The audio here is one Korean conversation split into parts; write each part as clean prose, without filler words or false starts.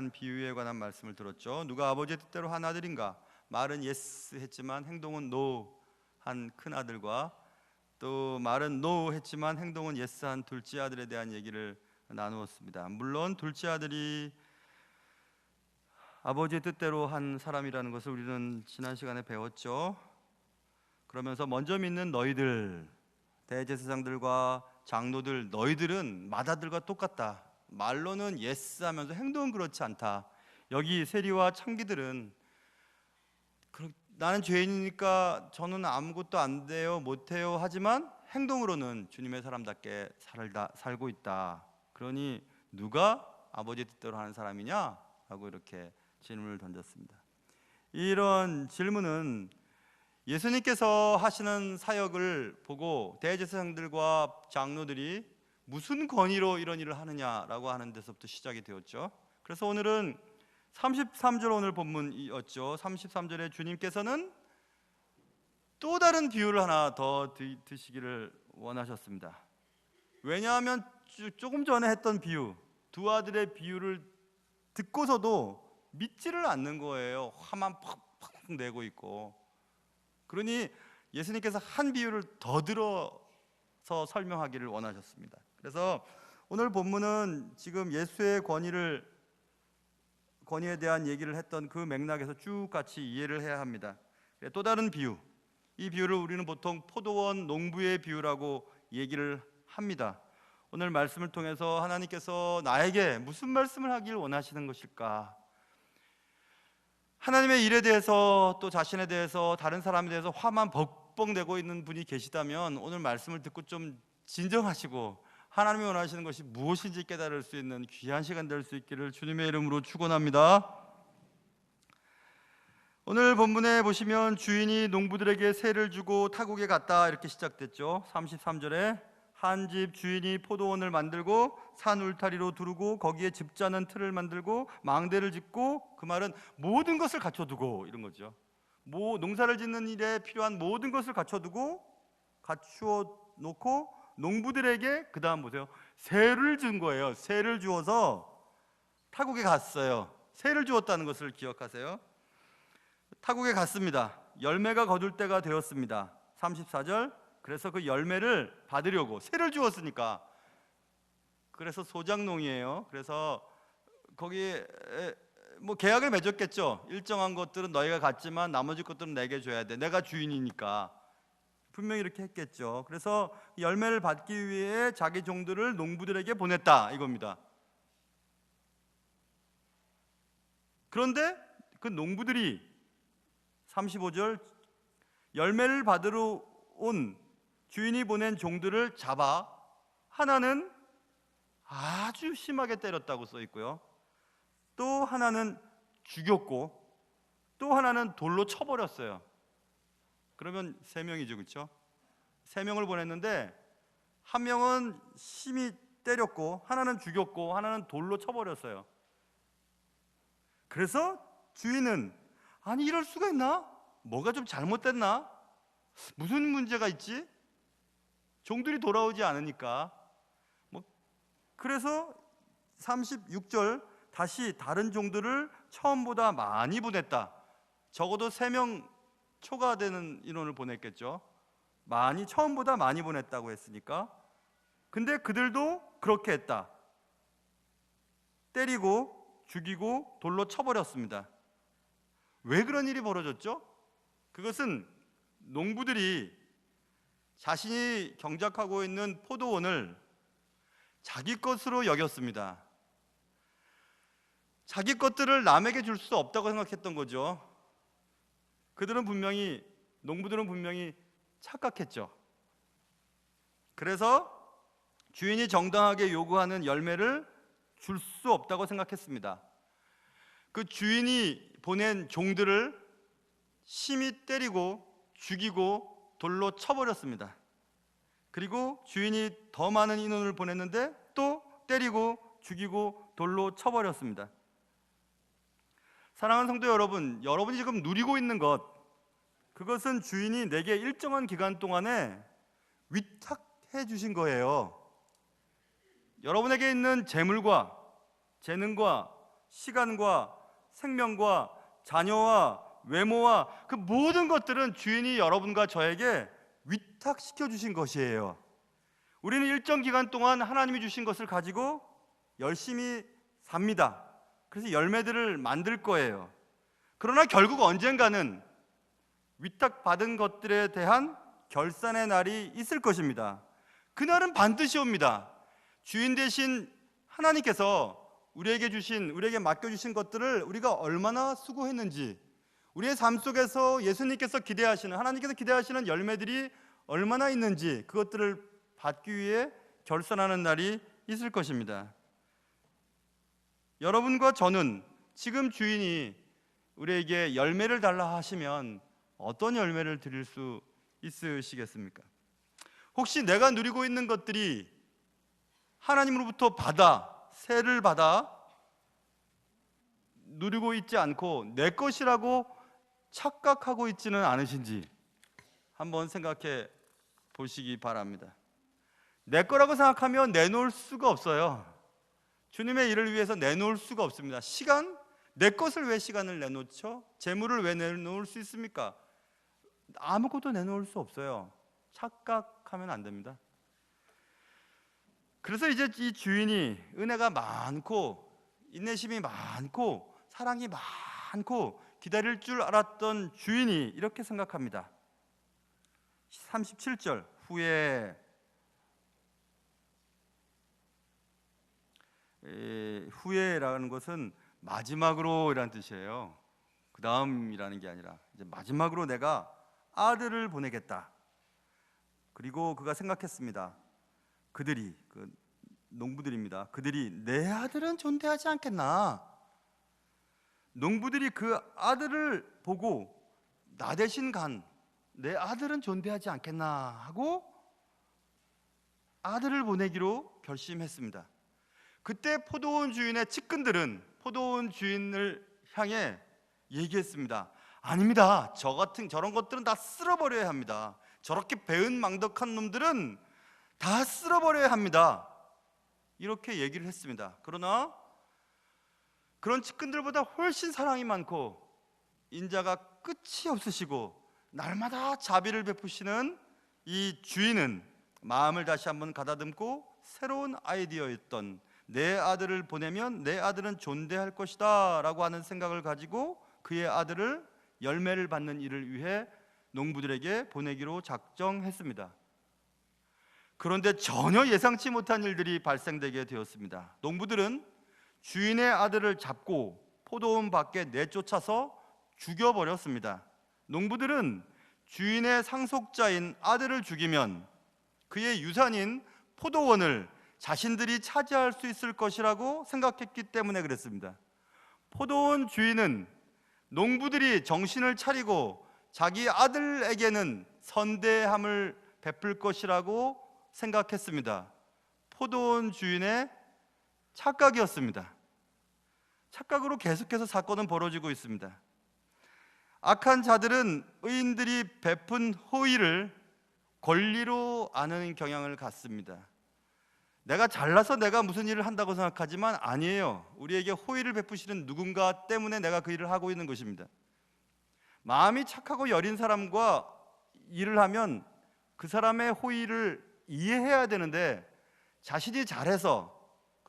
대한 비유에 관한 말씀을 들었죠. 누가 아버지의 뜻대로 한 아들인가? 말은 예스 했지만 행동은 노 한 큰아들과 또 말은 노 했지만 행동은 예스 한 둘째 아들에 대한 얘기를 나누었습니다. 물론 둘째 아들이 아버지의 뜻대로 한 사람이라는 것을 우리는 지난 시간에 배웠죠. 그러면서 먼저 믿는 너희들, 대제사장들과 장로들, 너희들은 맏아들과 똑같다. 말로는 예스 하면서 행동은 그렇지 않다. 여기 세리와 창기들은 나는 죄인이니까 저는 아무것도 안 돼요, 못해요 하지만 행동으로는 주님의 사람답게 살고 있다. 그러니 누가 아버지의 뜻대로 하는 사람이냐? 라고 이렇게 질문을 던졌습니다. 이런 질문은 예수님께서 하시는 사역을 보고 대제사장들과 장로들이 무슨 권위로 이런 일을 하느냐라고 하는 데서부터 시작이 되었죠. 그래서 오늘은 33절 오늘 본문이었죠. 33절에 주님께서는 또 다른 비유를 하나 더 드시기를 원하셨습니다. 왜냐하면 조금 전에 했던 비유, 두 아들의 비유를 듣고서도 믿지를 않는 거예요. 화만 팍팍 내고 있고. 그러니 예수님께서 한 비유를 더 들어서 설명하기를 원하셨습니다. 그래서 오늘 본문은 지금 예수의 권위에 대한 얘기를 했던 그 맥락에서 쭉 같이 이해를 해야 합니다. 또 다른 비유, 이 비유를 우리는 보통 포도원 농부의 비유라고 얘기를 합니다. 오늘 말씀을 통해서 하나님께서 나에게 무슨 말씀을 하길 원하시는 것일까? 하나님의 일에 대해서 또 자신에 대해서 다른 사람에 대해서 화만 벅벅 내고 있는 분이 계시다면 오늘 말씀을 듣고 좀 진정하시고 하나님이 원하시는 것이 무엇인지 깨달을 수 있는 귀한 시간 될 수 있기를 주님의 이름으로 축원합니다. 오늘 본문에 보시면 주인이 농부들에게 세를 주고 타국에 갔다 이렇게 시작됐죠. 33절에 한 집 주인이 포도원을 만들고 산 울타리로 두르고 거기에 즙자는 틀을 만들고 망대를 짓고, 그 말은 모든 것을 갖춰두고 이런 거죠. 농사를 짓는 일에 필요한 모든 것을 갖춰두고 갖추어 놓고 농부들에게 그 다음 보세요. 세를 준 거예요. 세를 주어서 타국에 갔어요. 세를 주었다는 것을 기억하세요. 타국에 갔습니다. 열매가 거둘 때가 되었습니다. 34절, 그래서 그 열매를 받으려고 세를 주었으니까, 그래서 소작농이에요. 그래서 거기에 계약을 맺었겠죠. 일정한 것들은 너희가 갖지만 나머지 것들은 내게 줘야 돼. 내가 주인이니까. 분명히 이렇게 했겠죠. 그래서 열매를 받기 위해 자기 종들을 농부들에게 보냈다 이겁니다. 그런데 그 농부들이 35절 열매를 받으러 온 주인이 보낸 종들을 잡아 하나는 아주 심하게 때렸다고 써 있고요. 또 하나는 죽였고 또 하나는 돌로 쳐버렸어요. 그러면 3명이죠, 그렇죠? 3명을 보냈는데 한 명은 심히 때렸고 하나는 죽였고 하나는 돌로 쳐버렸어요. 그래서 주인은 아니 이럴 수가 있나? 뭐가 좀 잘못됐나? 무슨 문제가 있지? 종들이 돌아오지 않으니까. 그래서 36절 다시 다른 종들을 처음보다 많이 보냈다. 적어도 3명 초과되는 인원을 보냈겠죠. 처음보다 많이 보냈다고 했으니까. 근데 그들도 그렇게 했다. 때리고 죽이고 돌로 쳐버렸습니다. 왜 그런 일이 벌어졌죠? 그것은 농부들이 자신이 경작하고 있는 포도원을 자기 것으로 여겼습니다. 자기 것들을 남에게 줄 수 없다고 생각했던 거죠. 농부들은 분명히 착각했죠. 그래서 주인이 정당하게 요구하는 열매를 줄 수 없다고 생각했습니다. 그 주인이 보낸 종들을 심히 때리고 죽이고 돌로 쳐버렸습니다. 그리고 주인이 더 많은 인원을 보냈는데 또 때리고 죽이고 돌로 쳐버렸습니다. 사랑하는 성도 여러분, 여러분이 지금 누리고 있는 그것은 주인이 내게 일정한 기간 동안에 위탁해 주신 거예요. 여러분에게 있는 재물과 재능과 시간과 생명과 자녀와 외모와 그 모든 것들은 주인이 여러분과 저에게 위탁시켜 주신 것이에요. 우리는 일정 기간 동안 하나님이 주신 것을 가지고 열심히 삽니다. 그래서 열매들을 만들 거예요. 그러나 결국 언젠가는 위탁받은 것들에 대한 결산의 날이 있을 것입니다. 그날은 반드시 옵니다. 주인 되신 하나님께서 우리에게 맡겨주신 것들을 우리가 얼마나 수고했는지, 우리의 삶 속에서 예수님께서 기대하시는, 하나님께서 기대하시는 열매들이 얼마나 있는지 그것들을 받기 위해 결산하는 날이 있을 것입니다. 여러분과 저는 지금 주인이 우리에게 열매를 달라 하시면 어떤 열매를 드릴 수 있으시겠습니까? 혹시 내가 누리고 있는 것들이 하나님으로부터 세를 받아 누리고 있지 않고 내 것이라고 착각하고 있지는 않으신지 한번 생각해 보시기 바랍니다. 내 거라고 생각하면 내놓을 수가 없어요. 주님의 일을 위해서 내놓을 수가 없습니다. 시간? 내 것을 왜 시간을 내놓죠? 재물을 왜 내놓을 수 있습니까? 아무것도 내놓을 수 없어요. 착각하면 안 됩니다. 그래서 이제 이 주인이 은혜가 많고 인내심이 많고 사랑이 많고 기다릴 줄 알았던 주인이 이렇게 생각합니다. 37절 후에라는 것은 마지막으로 이라는 뜻이에요. 그 다음이라는 게 아니라 이제 마지막으로 내가 아들을 보내겠다. 그리고 그가 생각했습니다. 그들이 농부들입니다. 그들이 내 아들은 존대하지 않겠나? 농부들이 그 아들을 보고 나 대신 내 아들은 존대하지 않겠나 하고 아들을 보내기로 결심했습니다. 그때 포도원 주인의 측근들은 포도원 주인을 향해 얘기했습니다. 아닙니다. 저런 것들은 다 쓸어버려야 합니다. 저렇게 배은망덕한 놈들은 다 쓸어버려야 합니다. 이렇게 얘기를 했습니다. 그러나 그런 측근들보다 훨씬 사랑이 많고 인자가 끝이 없으시고 날마다 자비를 베푸시는 이 주인은 마음을 다시 한번 가다듬고 새로운 아이디어였던 내 아들을 보내면 내 아들은 존대할 것이다 라고 하는 생각을 가지고 그의 아들을 열매를 받는 일을 위해 농부들에게 보내기로 작정했습니다. 그런데 전혀 예상치 못한 일들이 발생되게 되었습니다. 농부들은 주인의 아들을 잡고 포도원 밖에 내쫓아서 죽여버렸습니다. 농부들은 주인의 상속자인 아들을 죽이면 그의 유산인 포도원을 자신들이 차지할 수 있을 것이라고 생각했기 때문에 그랬습니다. 포도원 주인은 농부들이 정신을 차리고 자기 아들에게는 선대함을 베풀 것이라고 생각했습니다. 포도원 주인의 착각이었습니다. 착각으로 계속해서 사건은 벌어지고 있습니다. 악한 자들은 의인들이 베푼 호의를 권리로 아는 경향을 갖습니다. 내가 잘나서 내가 무슨 일을 한다고 생각하지만 아니에요. 우리에게 호의를 베푸시는 누군가 때문에 내가 그 일을 하고 있는 것입니다. 마음이 착하고 여린 사람과 일을 하면 그 사람의 호의를 이해해야 되는데 자신이 잘해서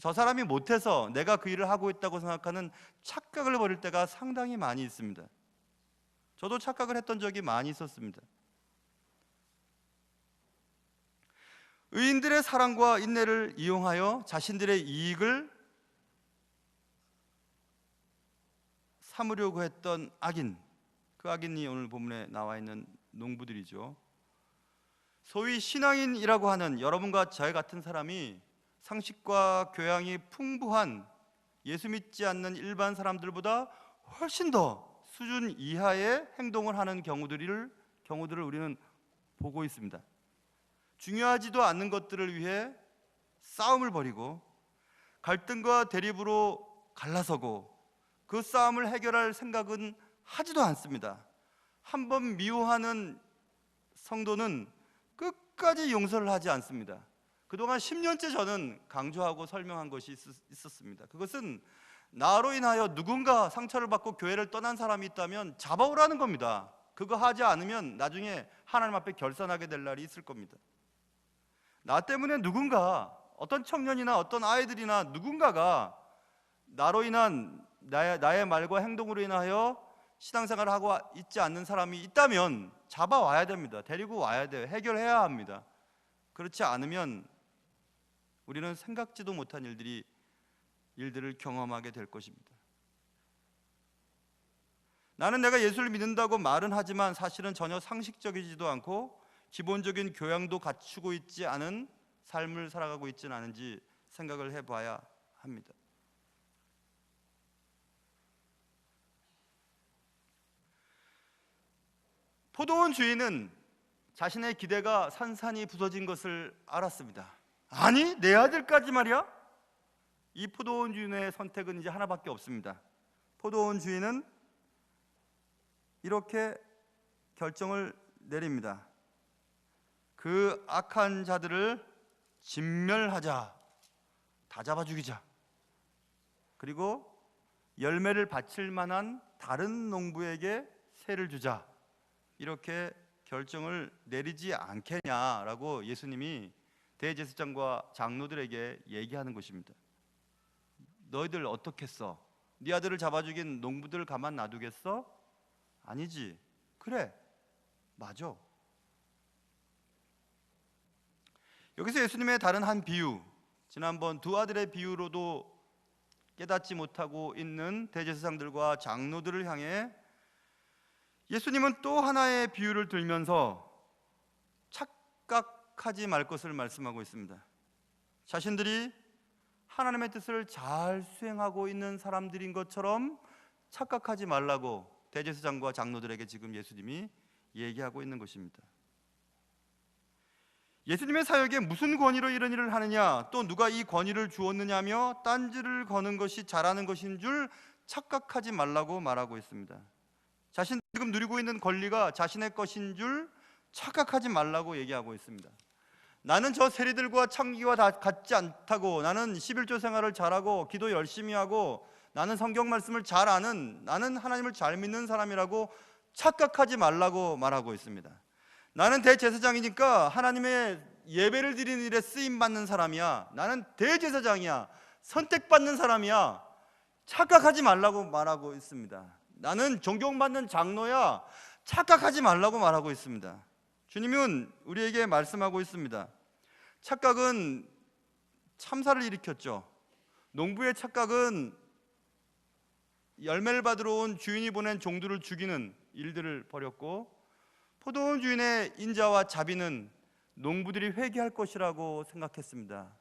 저 사람이 못해서 내가 그 일을 하고 있다고 생각하는 착각을 벌일 때가 상당히 많이 있습니다. 저도 착각을 했던 적이 많이 있었습니다. 의인들의 사랑과 인내를 이용하여 자신들의 이익을 삼으려고 했던 악인, 그 악인이 오늘 본문에 나와 있는 농부들이죠. 소위 신앙인이라고 하는 여러분과 저 같은 사람이 상식과 교양이 풍부한 예수 믿지 않는 일반 사람들보다 훨씬 더 수준 이하의 행동을 하는 경우들을 우리는 보고 있습니다. 중요하지도 않는 것들을 위해 싸움을 벌이고 갈등과 대립으로 갈라서고 그 싸움을 해결할 생각은 하지도 않습니다. 한번 미워하는 성도는 끝까지 용서를 하지 않습니다. 그동안 10년째 저는 강조하고 설명한 것이 있었습니다. 그것은 나로 인하여 누군가 상처를 받고 교회를 떠난 사람이 있다면 잡아오라는 겁니다. 그거 하지 않으면 나중에 하나님 앞에 결산하게 될 날이 있을 겁니다. 나 때문에 누군가, 어떤 청년이나 어떤 아이들이나 누군가가 나로 인한 나의 말과 행동으로 인하여 신앙생활을 하고 있지 않는 사람이 있다면 잡아와야 됩니다. 데리고 와야 돼요. 해결해야 합니다. 그렇지 않으면 우리는 생각지도 못한 일들을 경험하게 될 것입니다. 나는 내가 예수를 믿는다고 말은 하지만 사실은 전혀 상식적이지도 않고 기본적인 교양도 갖추고 있지 않은 삶을 살아가고 있지는 않은지 생각을 해봐야 합니다. 포도원 주인은 자신의 기대가 산산이 부서진 것을 알았습니다. 아니, 내 아들까지 말이야? 이 포도원 주인의 선택은 이제 하나밖에 없습니다. 포도원 주인은 이렇게 결정을 내립니다. 그 악한 자들을 진멸하자, 다 잡아 죽이자. 그리고 열매를 바칠 만한 다른 농부에게 세를 주자. 이렇게 결정을 내리지 않겠냐라고 예수님이 대제사장과 장로들에게 얘기하는 것입니다. 너희들 어떻게 써? 네 아들을 잡아 죽인 농부들을 가만 놔두겠어? 아니지. 그래, 맞아. 여기서 예수님의 다른 한 비유, 지난번 두 아들의 비유로도 깨닫지 못하고 있는 대제사장들과 장로들을 향해 예수님은 또 하나의 비유를 들면서 착각하지 말 것을 말씀하고 있습니다. 자신들이 하나님의 뜻을 잘 수행하고 있는 사람들인 것처럼 착각하지 말라고 대제사장과 장로들에게 지금 예수님이 얘기하고 있는 것입니다. 예수님의 사역에 무슨 권위로 이런 일을 하느냐, 또 누가 이 권위를 주었느냐며 딴지를 거는 것이 잘하는 것인 줄 착각하지 말라고 말하고 있습니다. 자신 지금 누리고 있는 권리가 자신의 것인 줄 착각하지 말라고 얘기하고 있습니다. 나는 저 세리들과 창기와 다 같지 않다고, 나는 11조 생활을 잘하고 기도 열심히 하고 나는 성경 말씀을 잘 아는, 나는 하나님을 잘 믿는 사람이라고 착각하지 말라고 말하고 있습니다. 나는 대제사장이니까 하나님의 예배를 드리는 일에 쓰임받는 사람이야. 나는 대제사장이야. 선택받는 사람이야. 착각하지 말라고 말하고 있습니다. 나는 존경받는 장로야. 착각하지 말라고 말하고 있습니다. 주님은 우리에게 말씀하고 있습니다. 착각은 참사를 일으켰죠. 농부의 착각은 열매를 받으러 온 주인이 보낸 종들을 죽이는 일들을 벌였고, 포도원 주인의 인자와 자비는 농부들이 회개할 것이라고 생각했습니다.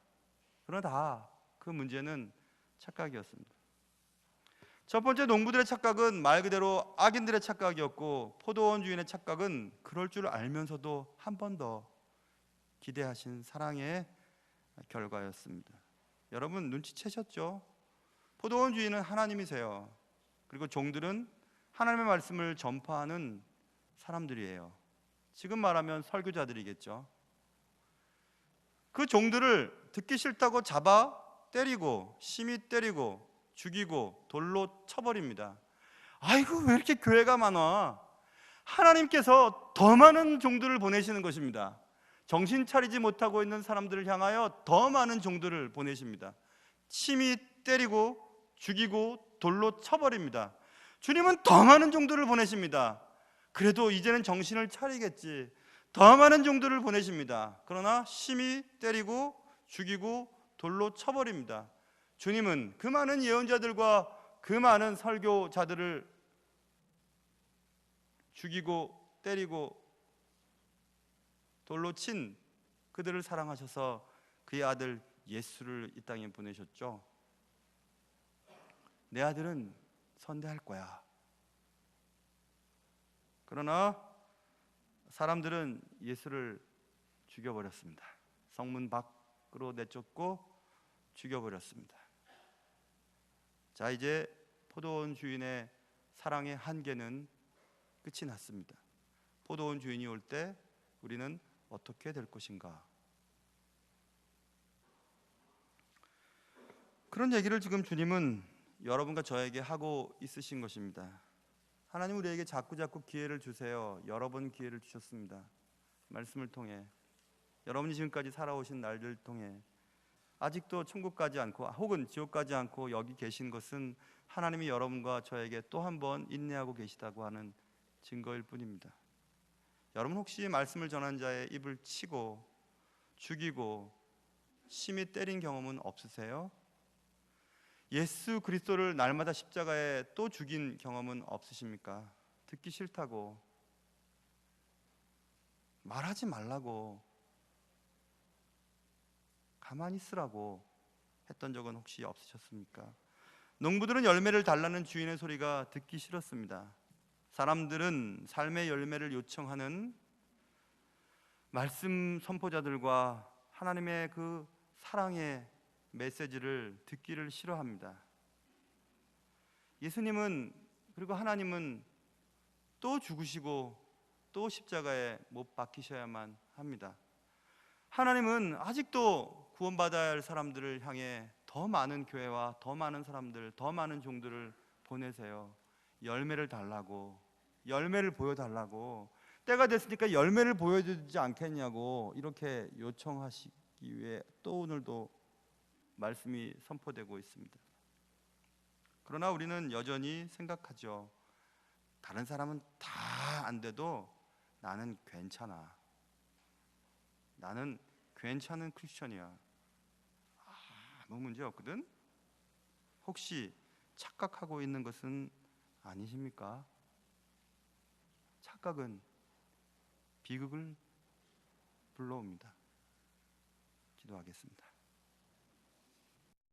그러나 그 문제는 착각이었습니다. 첫 번째 농부들의 착각은 말 그대로 악인들의 착각이었고, 포도원 주인의 착각은 그럴 줄 알면서도 한 번 더 기대하신 사랑의 결과였습니다. 여러분 눈치채셨죠? 포도원 주인은 하나님이세요. 그리고 종들은 하나님의 말씀을 전파하는 사람들이에요. 지금 말하면 설교자들이겠죠. 그 종들을 듣기 싫다고 잡아 때리고, 심히 때리고 죽이고 돌로 쳐버립니다. 아이고, 왜 이렇게 교회가 많아? 하나님께서 더 많은 종들을 보내시는 것입니다. 정신 차리지 못하고 있는 사람들을 향하여 더 많은 종들을 보내십니다. 심히 때리고 죽이고 돌로 쳐버립니다. 주님은 더 많은 종들을 보내십니다. 그래도 이제는 정신을 차리겠지. 더 많은 종들을 보내십니다. 그러나 심히 때리고 죽이고 돌로 쳐버립니다. 주님은 그 많은 예언자들과 그 많은 설교자들을 죽이고 때리고 돌로 친 그들을 사랑하셔서 그의 아들 예수를 이 땅에 보내셨죠. 내 아들은 선대할 거야. 그러나 사람들은 예수를 죽여버렸습니다. 성문 밖으로 내쫓고 죽여버렸습니다. 자, 이제 포도원 주인의 사랑의 한계는 끝이 났습니다. 포도원 주인이 올 때 우리는 어떻게 될 것인가? 그런 얘기를 지금 주님은 여러분과 저에게 하고 있으신 것입니다. 하나님 우리에게 자꾸 기회를 주세요. 여러 번 기회를 주셨습니다. 말씀을 통해, 여러분이 지금까지 살아오신 날들 통해 아직도 천국 가지 않고 혹은 지옥 가지 않고 여기 계신 것은 하나님이 여러분과 저에게 또 한 번 인내하고 계시다고 하는 증거일 뿐입니다. 여러분 혹시 말씀을 전한 자의 입을 치고 죽이고 심히 때린 경험은 없으세요? 예수 그리스도를 날마다 십자가에 또 죽인 경험은 없으십니까? 듣기 싫다고, 말하지 말라고, 가만히 있으라고 했던 적은 혹시 없으셨습니까? 농부들은 열매를 달라는 주인의 소리가 듣기 싫었습니다. 사람들은 삶의 열매를 요청하는 말씀 선포자들과 하나님의 그 사랑의 메시지를 듣기를 싫어합니다. 예수님은, 그리고 하나님은 또 죽으시고 또 십자가에 못 박히셔야만 합니다. 하나님은 아직도 구원받아야 할 사람들을 향해 더 많은 교회와 더 많은 사람들, 더 많은 종들을 보내세요. 열매를 달라고, 열매를 보여달라고, 때가 됐으니까 열매를 보여주지 않겠냐고 이렇게 요청하시기 위해 또 오늘도 말씀이 선포되고 있습니다. 그러나 우리는 여전히 생각하죠. 다른 사람은 다 안 돼도 나는 괜찮아. 나는 괜찮은 크리스천이야. 아무 문제 없거든. 혹시 착각하고 있는 것은 아니십니까? 착각은 비극을 불러옵니다. 기도하겠습니다.